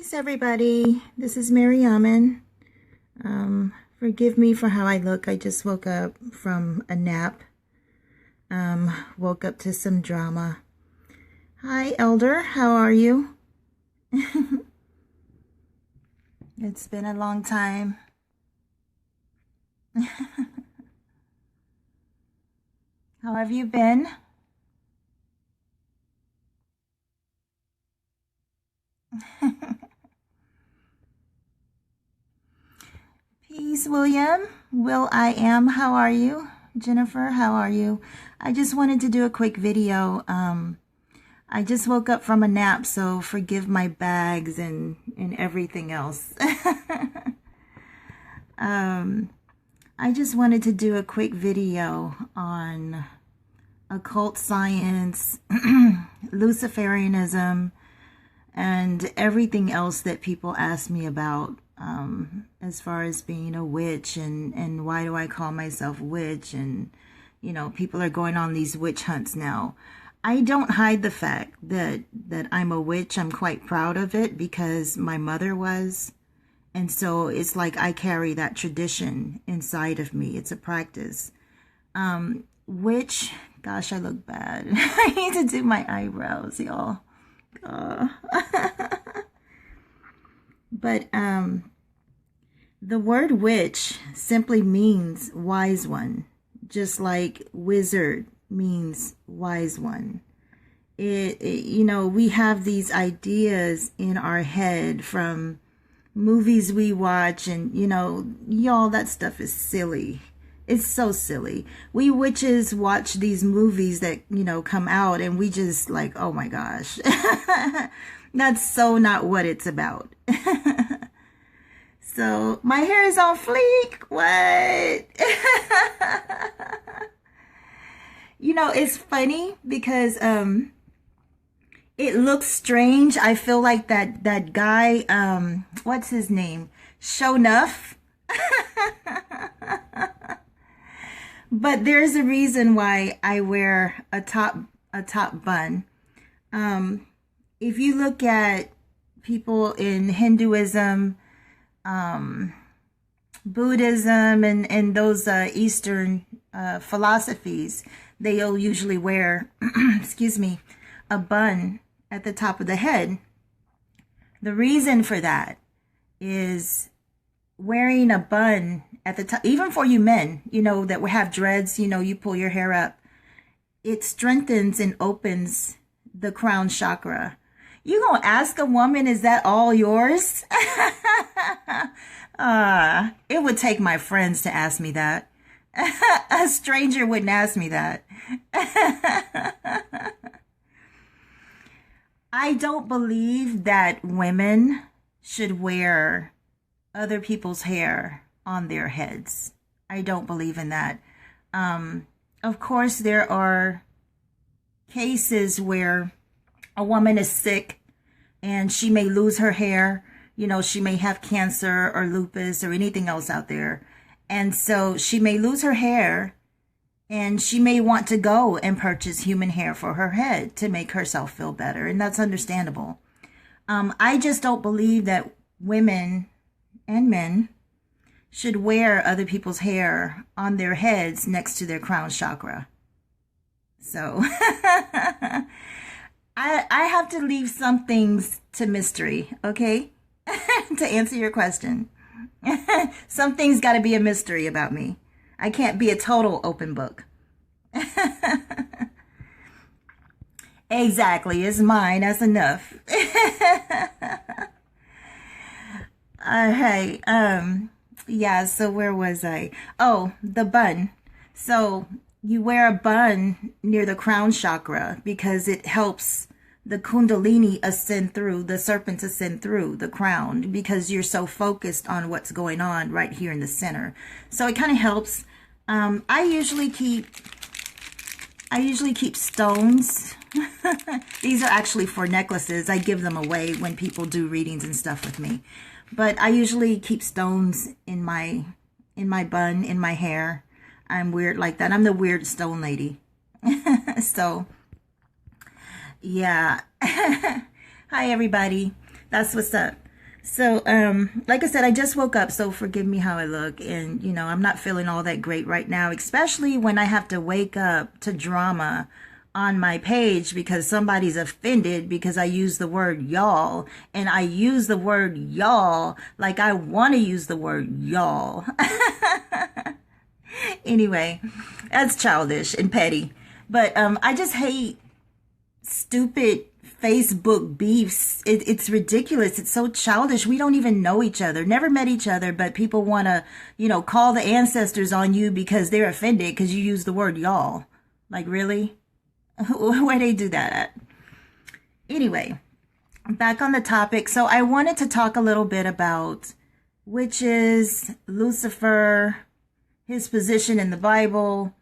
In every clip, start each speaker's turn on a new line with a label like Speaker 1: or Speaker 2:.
Speaker 1: Peace, everybody. This is Mary Amen. Forgive me for how I look. I just woke up from a nap. Woke up to some drama. Hi, Elder. How are you? It's been a long time. How have you been? Peace, William. I am. How are you? Jennifer, how are you? I just wanted to do a quick video. I just woke up from a nap, so forgive my bags and everything else. I just wanted to do a quick video on occult science, Luciferianism, and everything else that people ask me about, as far as being a witch and why do I call myself witch, and people are going on these witch hunts now. I don't hide the fact that I'm a witch. I'm quite proud of it because my mother was, and so it's like I carry that tradition inside of me. It's a practice. Witch, gosh, I look bad. I need to do my eyebrows, y'all. But the word witch simply means wise one, just like wizard means wise one. We have these ideas in our head from movies we watch, and y'all, that stuff is silly. It's so silly. We witches watch these movies that come out, and we just like, oh my gosh. That's so not what it's about. So my hair is on fleek. What? It's funny because it looks strange. I feel like that guy, what's his name? Shonuff. But there's a reason why I wear a top bun. If you look at people in Hinduism, Buddhism, and those Eastern philosophies, they'll usually wear, excuse me, a bun at the top of the head. The reason for that is wearing a bun at the top, even for you men, that we have dreads, you pull your hair up, it strengthens and opens the crown chakra. You gonna ask a woman, is that all yours? It would take my friends to ask me that. A stranger wouldn't ask me that. I don't believe that women should wear other people's hair on their heads. I don't believe in that. Of course, there are cases where a woman is sick and she may lose her hair. She may have cancer or lupus or anything else out there. And so she may lose her hair, and she may want to go and purchase human hair for her head to make herself feel better. And that's understandable. I just don't believe that women and men should wear other people's hair on their heads next to their crown chakra. So I have to leave some things to mystery, okay? To answer your question. Some things got to be a mystery about me. I can't be a total open book. Exactly. It's mine. That's enough. Hey, yeah, so where was I? Oh, the bun. So you wear a bun near the crown chakra because it helps the kundalini ascend through, the serpents ascend through the crown, because you're so focused on what's going on right here in the center. So it kind of helps. I usually keep stones. These are actually for necklaces. I give them away when people do readings and stuff with me. But I usually keep stones in my bun, in my hair. I'm weird like that. I'm the weird stone lady. So yeah. Hi everybody. That's what's up. So, like I said, I just woke up, so forgive me how I look. And, I'm not feeling all that great right now, especially when I have to wake up to drama on my page because somebody's offended because I use the word y'all. And I use the word y'all like I want to use the word y'all. Anyway, that's childish and petty. But I just hate stupid Facebook beefs. It's ridiculous. It's so childish. We don't even know each other, never met each other, but people want to, call the ancestors on you because they're offended because you use the word y'all. Like, really? Where they do that at? Anyway, back on the topic. So I wanted to talk a little bit about witches, Lucifer, his position in the Bible,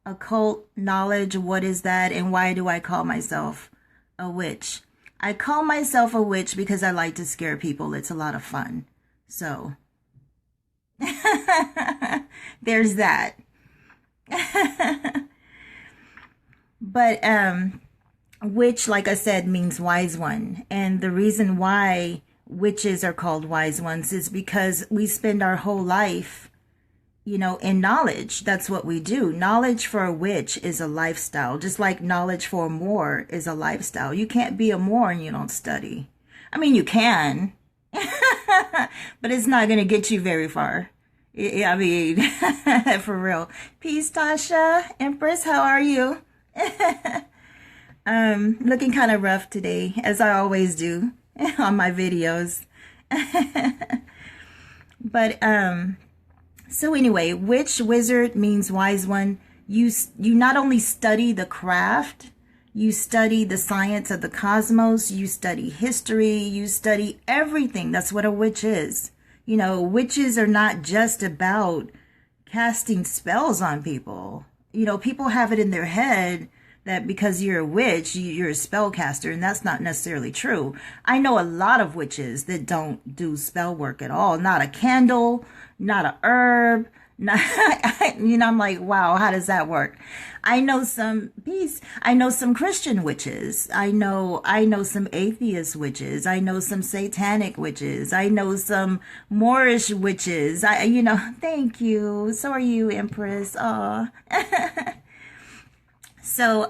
Speaker 1: occult knowledge, what is that, and why do I call myself a witch? I call myself a witch because I like to scare people. It's a lot of fun. So, there's that. But, witch, like I said, means wise one. And the reason why witches are called wise ones is because we spend our whole life in knowledge. That's what we do. Knowledge for a witch is a lifestyle, just like knowledge for a Moor is a lifestyle. You can't be a Moor and you don't study. I mean, you can, but it's not going to get you very far. I mean, for real. Peace, Tasha. Empress, how are you? Looking kind of rough today, as I always do on my videos. But, so anyway, witch, wizard means wise one. You not only study the craft, you study the science of the cosmos, you study history, you study everything. That's what a witch is. Witches are not just about casting spells on people. People have it in their head that because you're a witch, you're a spellcaster, and that's not necessarily true. I know a lot of witches that don't do spell work at all. Not a candle, not a herb, not, I'm like, wow, how does that work? I know some Christian witches. I know some atheist witches. I know some satanic witches. I know some Moorish witches. Thank you. So are you, Empress. Aw. So,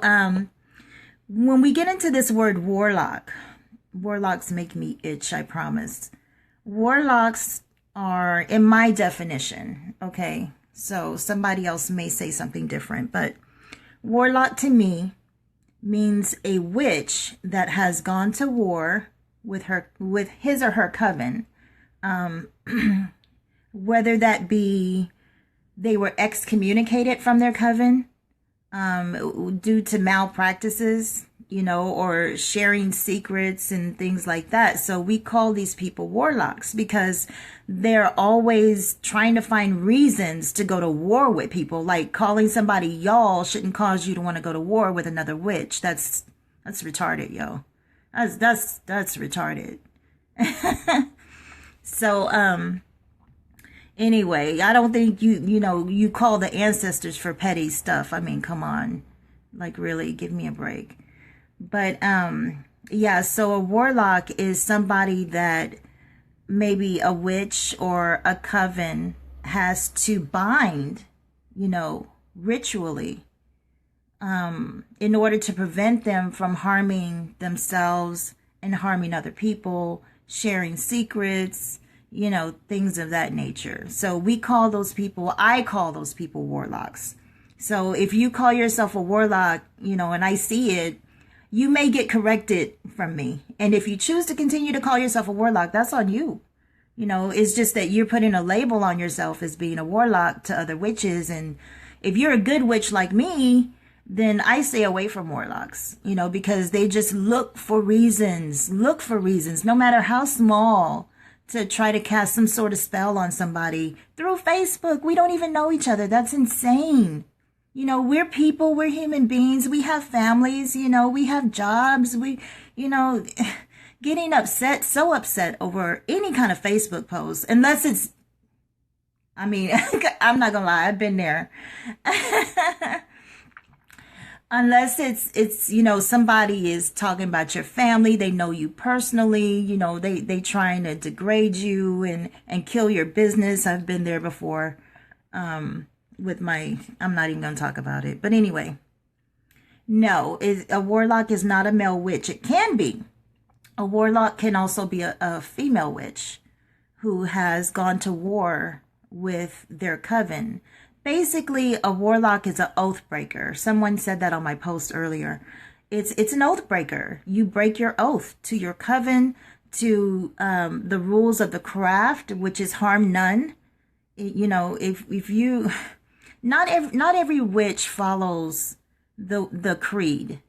Speaker 1: when we get into this word warlock, warlocks make me itch, I promise. Warlocks are, in my definition, okay, so somebody else may say something different, but warlock to me means a witch that has gone to war with his or her coven, whether that be they were excommunicated from their coven, due to malpractices, or sharing secrets and things like that. So we call these people warlocks because they're always trying to find reasons to go to war with people. Like calling somebody y'all shouldn't cause you to want to go to war with another witch. That's retarded, yo. That's retarded. So, anyway, I don't think you call the ancestors for petty stuff. I mean, come on. Like, really, give me a break. But, yeah, so a warlock is somebody that maybe a witch or a coven has to bind, ritually, in order to prevent them from harming themselves and harming other people, sharing secrets, things of that nature. So I call those people warlocks. So if you call yourself a warlock, and I see it, you may get corrected from me. And if you choose to continue to call yourself a warlock, that's on you. It's just that you're putting a label on yourself as being a warlock to other witches. And if you're a good witch like me, then I stay away from warlocks, because they just look for reasons, no matter how small, to try to cast some sort of spell on somebody through Facebook. We don't even know each other. That's insane. We're people, we're human beings. We have families, we have jobs. Getting so upset over any kind of Facebook post, unless it's, I'm not gonna lie, I've been there. Unless it's somebody is talking about your family, they know you personally, they trying to degrade you and kill your business. I've been there before. With I'm not even gonna talk about it, but anyway, no, a warlock is not a male witch. It can be. A warlock can also be a female witch who has gone to war with their coven. Basically, a warlock is an oath breaker. Someone said that on my post earlier. It's an oath breaker. You break your oath to your coven, to the rules of the craft, which is harm none. If you, not every witch follows the creed.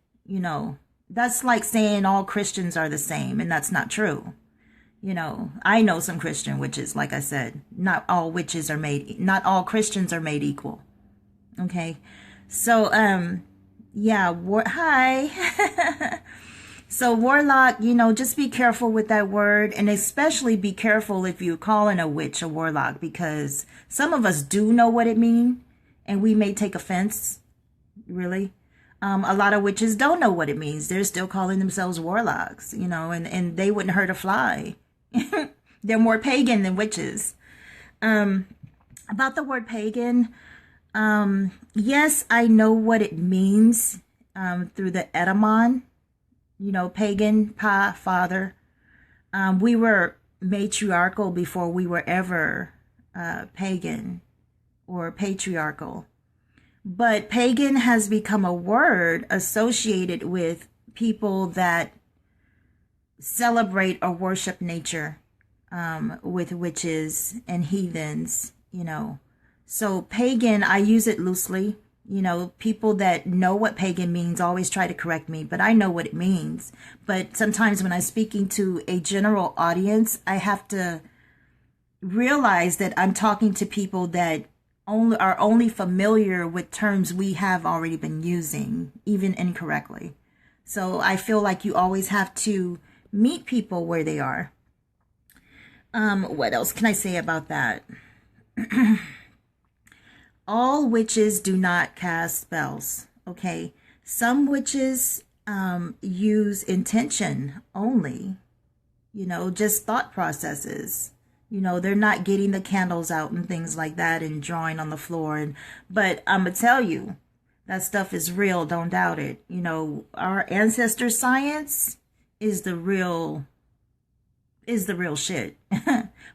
Speaker 1: That's like saying all Christians are the same, and that's not true. I know some Christian witches, like I said. Not all Christians are made equal. Okay. So, yeah, hi. So warlock, just be careful with that word, and especially be careful if you're calling a witch a warlock, because some of us do know what it means, and we may take offense, really. A lot of witches don't know what it means. They're still calling themselves warlocks, and they wouldn't hurt a fly. They're more pagan than witches. About the word pagan, yes, I know what it means through the etymon, pagan, father. We were matriarchal before we were ever pagan or patriarchal. But pagan has become a word associated with people that celebrate or worship nature, with witches and heathens, So pagan, I use it loosely. People that know what pagan means always try to correct me, but I know what it means. But sometimes when I'm speaking to a general audience, I have to realize that I'm talking to people that are only familiar with terms we have already been using, even incorrectly. So I feel like you always have to meet people where they are. What else can I say about that? All witches do not cast spells. Okay. Some witches use intention only, just thought processes. They're not getting the candles out and things like that and drawing on the floor. But I'm going to tell you, that stuff is real. Don't doubt it. Our ancestor science is the real shit.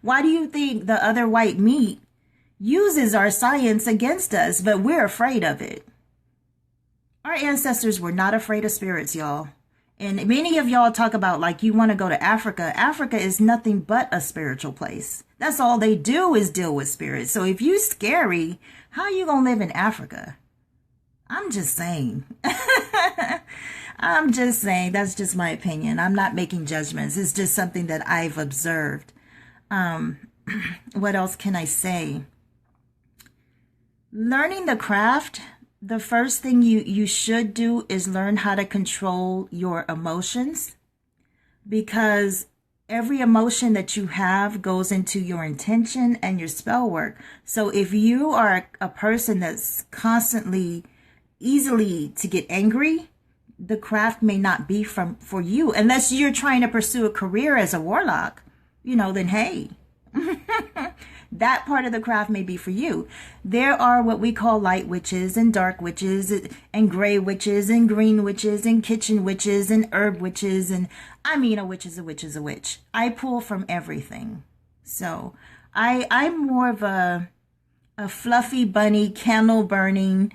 Speaker 1: Why do you think the other white meat uses our science against us, but we're afraid of it? Our ancestors were not afraid of spirits, y'all. And many of y'all talk about like you want to go to Africa. Africa is nothing but a spiritual place. That's all they do is deal with spirits. So if you scary, how are you going to live in Africa? I'm just saying. I'm just saying. That's just my opinion. I'm not making judgments. It's just something that I've observed. What else can I say? Learning the craft. The first thing you should do is learn how to control your emotions, because every emotion that you have goes into your intention and your spell work. So if you are a person that's constantly easily to get angry, the craft may not be for you, unless you're trying to pursue a career as a warlock, then hey. That part of the craft may be for you. There are what we call light witches and dark witches and gray witches and green witches and kitchen witches and herb witches. And a witch is a witch is a witch. I pull from everything. So I'm more of a fluffy bunny, candle burning,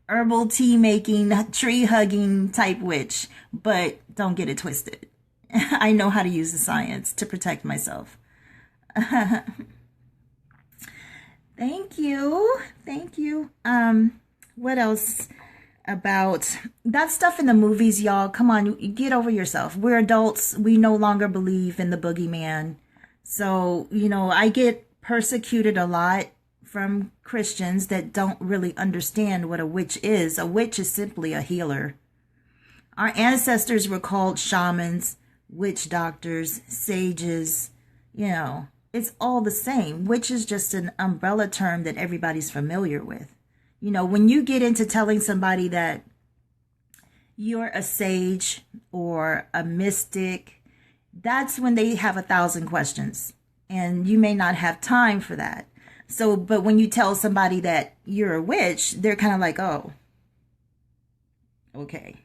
Speaker 1: herbal tea making, tree hugging type witch. But don't get it twisted. I know how to use the science to protect myself. Thank you. What else about that stuff in the movies, y'all? Come on, get over yourself. We're adults. We no longer believe in the boogeyman. So, I get persecuted a lot from Christians that don't really understand what a witch is. A witch is simply a healer. Our ancestors were called shamans, witch doctors, sages, It's all the same. Witch is just an umbrella term that everybody's familiar with. When you get into telling somebody that you're a sage or a mystic, that's when they have 1,000 questions. And you may not have time for that. So, but when you tell somebody that you're a witch, they're kind of like, oh, okay.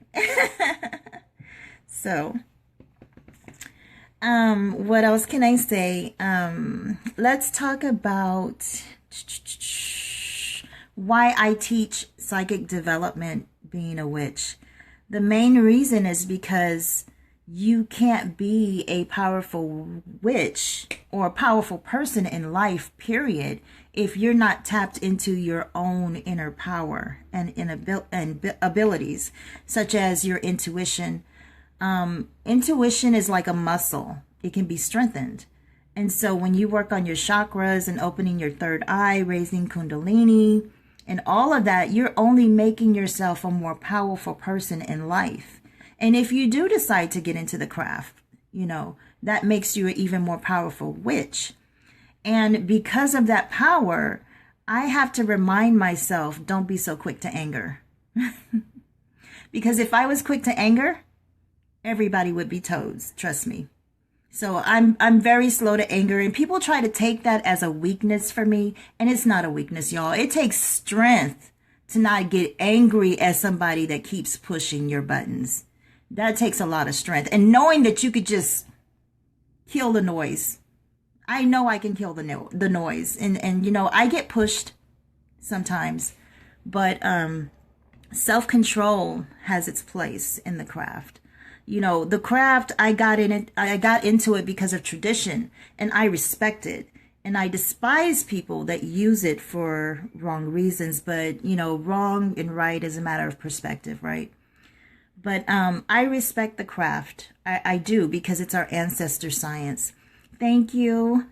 Speaker 1: So, what else can I say? Let's talk about why I teach psychic development being a witch. The main reason is because you can't be a powerful witch or a powerful person in life, period, if you're not tapped into your own inner power and abilities, such as your intuition. Intuition is like a muscle. It can be strengthened. And so when you work on your chakras and opening your third eye, raising kundalini, and all of that, you're only making yourself a more powerful person in life. And if you do decide to get into the craft, that makes you an even more powerful witch. And because of that power, I have to remind myself, don't be so quick to anger. Because if I was quick to anger, everybody would be toads, trust me. So I'm very slow to anger, and people try to take that as a weakness for me, and it's not a weakness, y'all. It takes strength to not get angry at somebody that keeps pushing your buttons. That takes a lot of strength, and knowing that you could just kill the noise. I know I can kill the noise, and I get pushed sometimes, but self-control has its place in the craft. The craft, I got into it because of tradition, and I respect it. And I despise people that use it for wrong reasons, but wrong and right is a matter of perspective, right? But I respect the craft. I do, because it's our ancestor science. Thank you.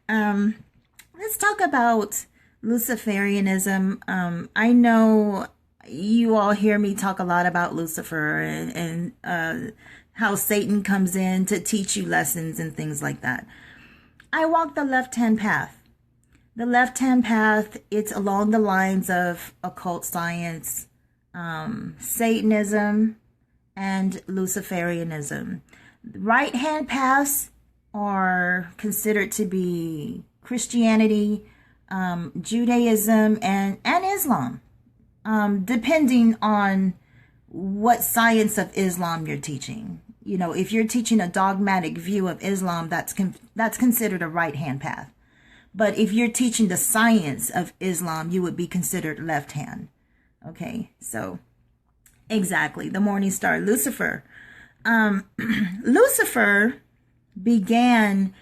Speaker 1: Let's talk about Luciferianism. I know you all hear me talk a lot about Lucifer and how Satan comes in to teach you lessons and things like that. I walk the left-hand path. The left-hand path, it's along the lines of occult science, Satanism, and Luciferianism. Right-hand paths are considered to be Christianity, Judaism, and Islam. Depending on what science of Islam you're teaching. If you're teaching a dogmatic view of Islam, that's considered a right-hand path. But if you're teaching the science of Islam, you would be considered left-hand. Okay, so exactly, the morning star, Lucifer. Lucifer began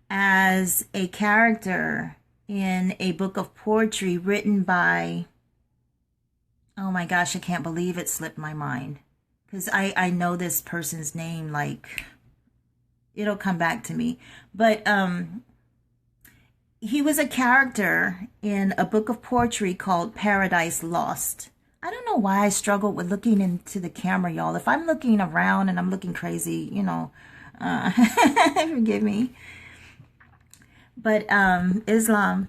Speaker 1: as a character in a book of poetry written by, oh my gosh, I can't believe it slipped my mind. Because I know this person's name, like, it'll come back to me. But he was a character in a book of poetry called Paradise Lost. I don't know why I struggled with looking into the camera, y'all. If I'm looking around and I'm looking crazy, forgive me. But Islam.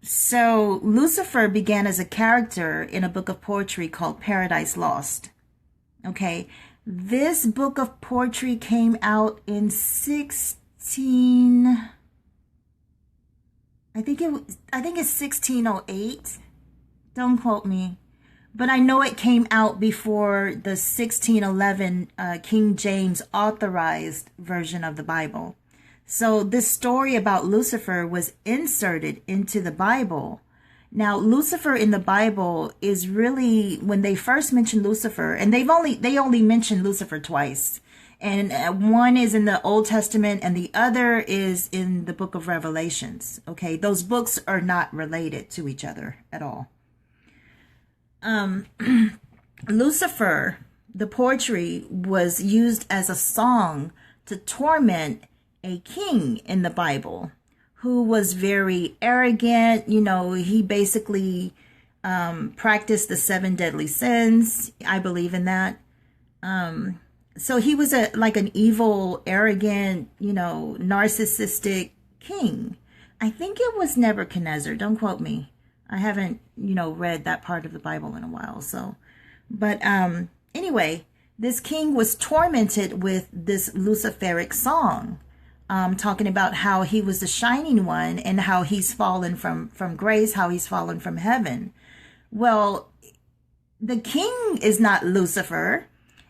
Speaker 1: So Lucifer began as a character in a book of poetry called Paradise Lost. Okay, this book of poetry came out in I think it's 1608. Don't quote me, but I know it came out before the 1611 King James authorized version of the Bible. So this story about Lucifer was inserted into the Bible. Now, Lucifer in the Bible is really, when they first mentioned Lucifer, and they only mentioned Lucifer twice. And one is in the Old Testament and the other is in the book of Revelations. Okay, those books are not related to each other at all. Lucifer, the poetry, was used as a song to torment a king in the Bible who was very arrogant. He basically practiced the 7 deadly sins. I believe in that. So he was like an evil, arrogant, narcissistic king. I think it was Nebuchadnezzar. Don't quote me. I haven't, read that part of the Bible in a while. So, But anyway, this king was tormented with this Luciferic song, talking about how he was the shining one and how he's fallen from grace, how he's fallen from heaven. Well, the king is not Lucifer,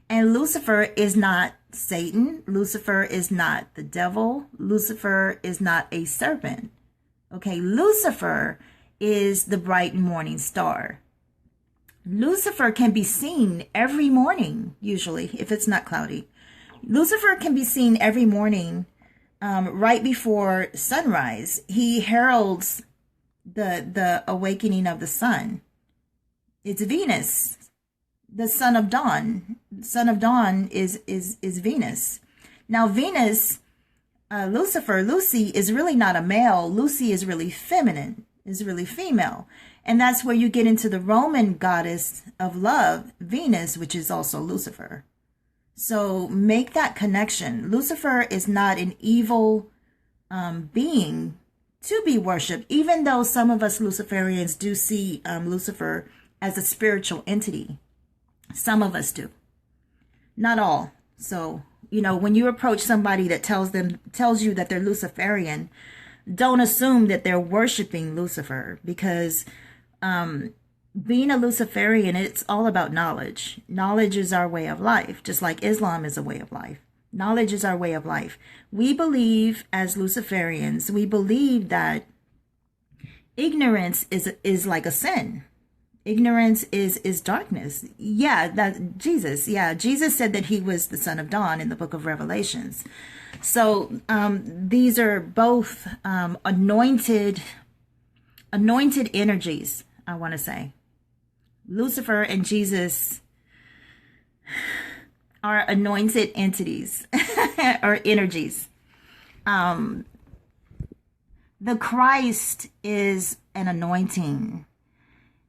Speaker 1: and Lucifer is not Satan. Lucifer is not the devil. Lucifer is not a serpent. Okay, Lucifer is the bright morning star. Lucifer can be seen every morning, usually, if it's not cloudy. Lucifer can be seen every morning, right before sunrise. He heralds the awakening of the sun. It's Venus, the son of dawn. Son of dawn is Venus. Now, Venus, Lucifer, Lucy is really not a male. Lucy is really feminine, is really female. And that's where you get into the Roman goddess of love, Venus, which is also Lucifer. So make that connection. Lucifer is not an evil being to be worshipped, even though some of us Luciferians do see Lucifer as a spiritual entity. Some of us do. Not all. So, when you approach somebody that tells you that they're Luciferian, don't assume that they're worshiping Lucifer, because being a Luciferian, it's all about knowledge. Knowledge is our way of life, just like Islam is a way of life. Knowledge is our way of life. We believe, as Luciferians, we believe that ignorance is like a sin. Ignorance is darkness. Jesus said that he was the son of dawn in the book of Revelations. So these are both anointed energies, I want to say. Lucifer and Jesus are anointed entities or energies. The Christ is an anointing.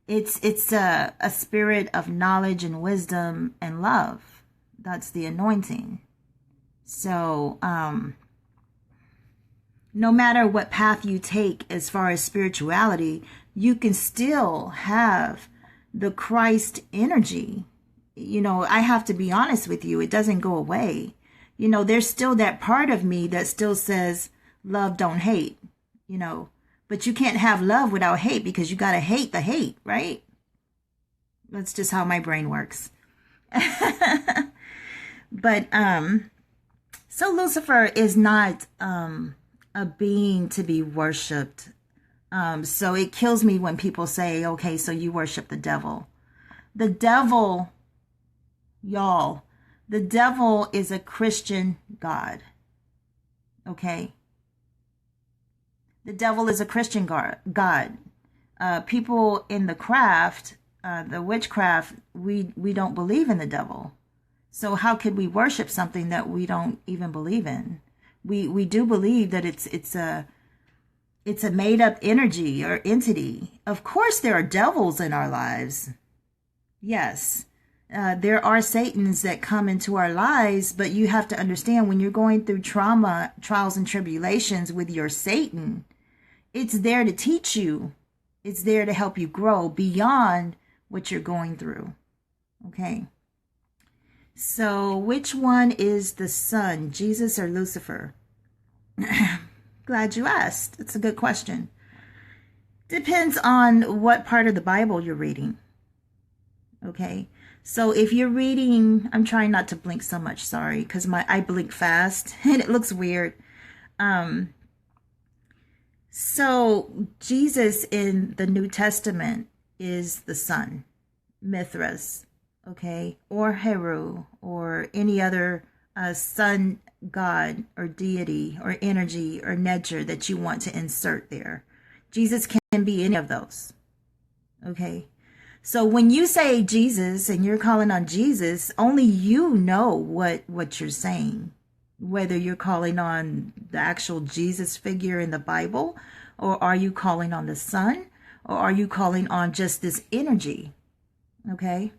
Speaker 1: It's a spirit of knowledge and wisdom and love. That's the anointing. So, no matter what path you take as far as spirituality, you can still have the Christ energy. I have to be honest with you. It doesn't go away. There's still that part of me that still says, love, don't hate, but you can't have love without hate, because you got to hate the hate, right? That's just how my brain works. But, so Lucifer is not, a being to be worshipped. So it kills me when people say, okay, so you worship the devil. The devil, y'all, the devil is a Christian god. Okay? The devil is a Christian god. People in the craft, the witchcraft, we don't believe in the devil. So how could we worship something that we don't even believe in? We do believe that it's a made up energy or entity. Of course, there are devils in our lives. Yes, there are Satans that come into our lives, but you have to understand, when you're going through trauma, trials, and tribulations with your Satan, it's there to teach you. It's there to help you grow beyond what you're going through. Okay. So which one is the son, Jesus or Lucifer? Glad you asked. It's a good question. Depends on what part of the Bible you're reading. Okay. So if you're reading, I'm trying not to blink so much, sorry, because I blink fast and it looks weird. So Jesus in the New Testament is the sun, Mithras, okay, or Heru, or any other sun god or deity or energy or nature that you want to insert there. Jesus can be any of those, okay? So when you say Jesus and you're calling on Jesus, only you know what you're saying. Whether you're calling on the actual Jesus figure in the Bible, or are you calling on the sun, or are you calling on just this energy? Okay.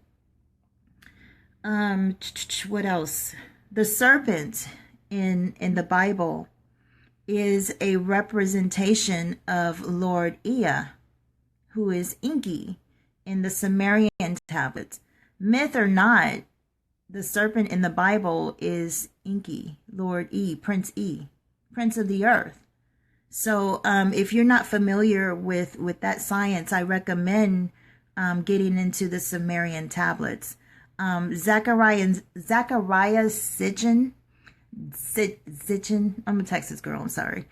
Speaker 1: What else? The serpent in the Bible is a representation of Lord Ea, who is Enki in the Sumerian tablets. Myth or not, the serpent in the Bible is Enki, Lord E, Prince of the earth. So if you're not familiar with that science, I recommend getting into the Sumerian tablets. Zachariah Sitchin, I'm a Texas girl, I'm sorry.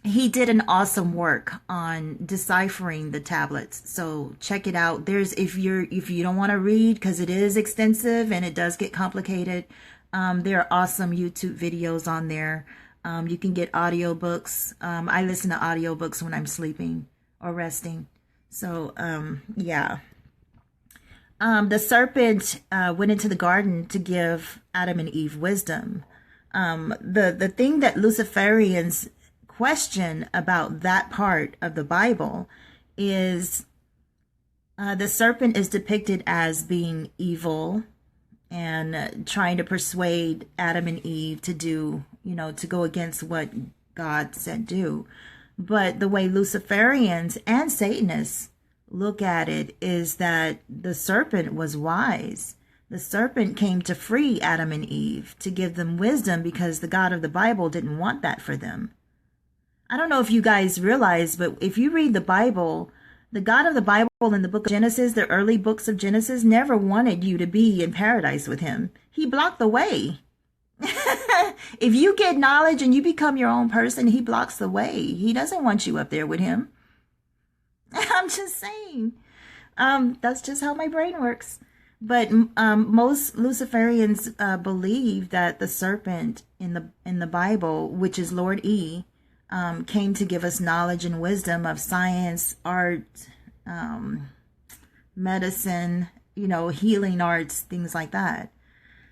Speaker 1: He did an awesome work on deciphering the tablets. So check it out. There's, if you don't want to read, because it is extensive and it does get complicated, there are awesome YouTube videos on there. You can get audiobooks. I listen to audiobooks when I'm sleeping or resting. So, yeah. The serpent went into the garden to give Adam and Eve wisdom. The thing that Luciferians question about that part of the Bible is the serpent is depicted as being evil and trying to persuade Adam and Eve to do, to go against what God said do. But the way Luciferians and Satanists look at it is that the serpent was wise. The serpent came to free Adam and Eve, to give them wisdom, because the God of the Bible didn't want that for them. I don't know if you guys realize, but if you read the Bible, the God of the Bible in the book of Genesis, the early books of Genesis, never wanted you to be in paradise with him. He blocked the way. If you get knowledge and you become your own person, he blocks the way. He doesn't want you up there with him. I'm just saying. That's just how my brain works. But most Luciferians believe that the serpent in the Bible, which is Lord E, came to give us knowledge and wisdom of science, art, medicine, healing arts, things like that.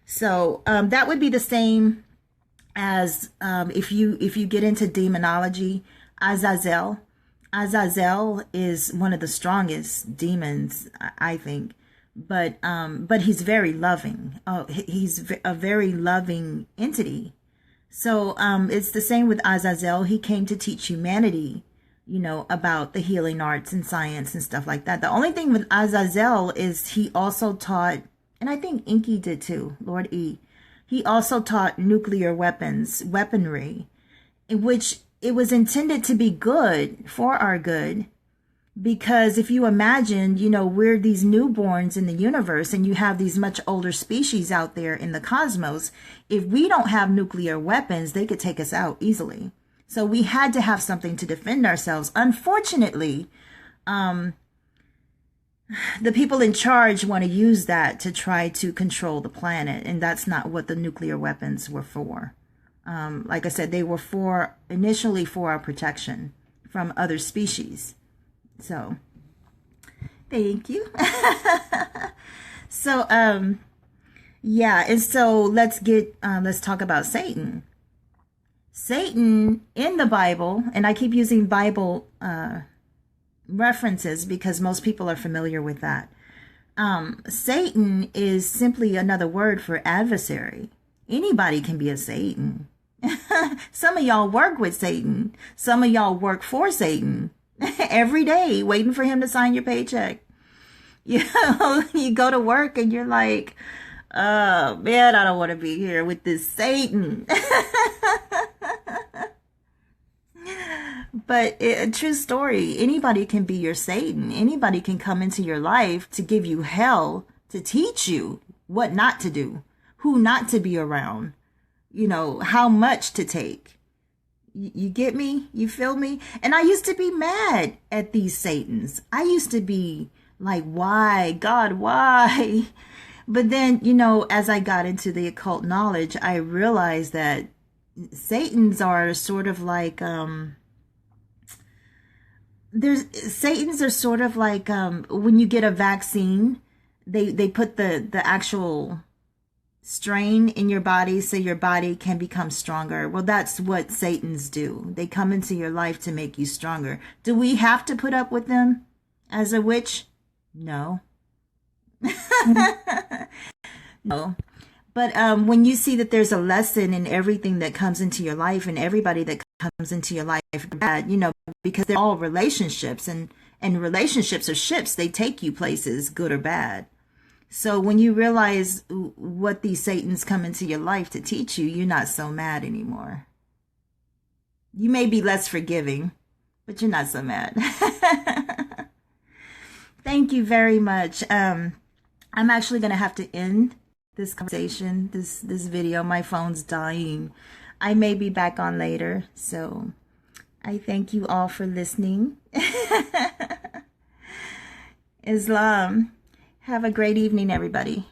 Speaker 1: So that would be the same as if you get into demonology, Azazel. Azazel is one of the strongest demons, I think, but he's very loving. He's a very loving entity. So it's the same with Azazel. He came to teach humanity, about the healing arts and science and stuff like that. The only thing with Azazel is he also taught, and I think Enki did too, Lord E. He also taught nuclear weaponry, in which it was intended to be good, for our good. Because if you imagine, we're these newborns in the universe, and you have these much older species out there in the cosmos. If we don't have nuclear weapons, they could take us out easily. So we had to have something to defend ourselves. Unfortunately, the people in charge want to use that to try to control the planet. And that's not what the nuclear weapons were for. Like I said, they were initially for our protection from other species. So, thank you. So, yeah, and so let's talk about Satan. Satan in the Bible, and I keep using Bible references because most people are familiar with that. Satan is simply another word for adversary. Anybody can be a Satan. Some of y'all work with Satan. Some of y'all work for Satan every day, waiting for him to sign your paycheck. You go to work and you're like, oh man, I don't want to be here with this Satan. But a true story, anybody can be your Satan. Anybody can come into your life to give you hell, to teach you what not to do, who not to be around, how much to take. You get me? You feel me? And I used to be mad at these Satans. I used to be like, why? God, why? But then, as I got into the occult knowledge, I realized that Satans are sort of like, Satans are sort of like, when you get a vaccine, they put the actual strain in your body so your body can become stronger. Well, that's what Satans do. They come into your life to make you stronger. Do we have to put up with them as a witch? No. No. But when you see that there's a lesson in everything that comes into your life and everybody that comes into your life, because they're all relationships, and relationships are ships. They take you places, good or bad. So when you realize what these Satans come into your life to teach you, you're not so mad anymore. You may be less forgiving, but you're not so mad. Thank you very much. I'm actually going to have to end this conversation, this video. My phone's dying. I may be back on later. So I thank you all for listening. Islam. Have a great evening, everybody.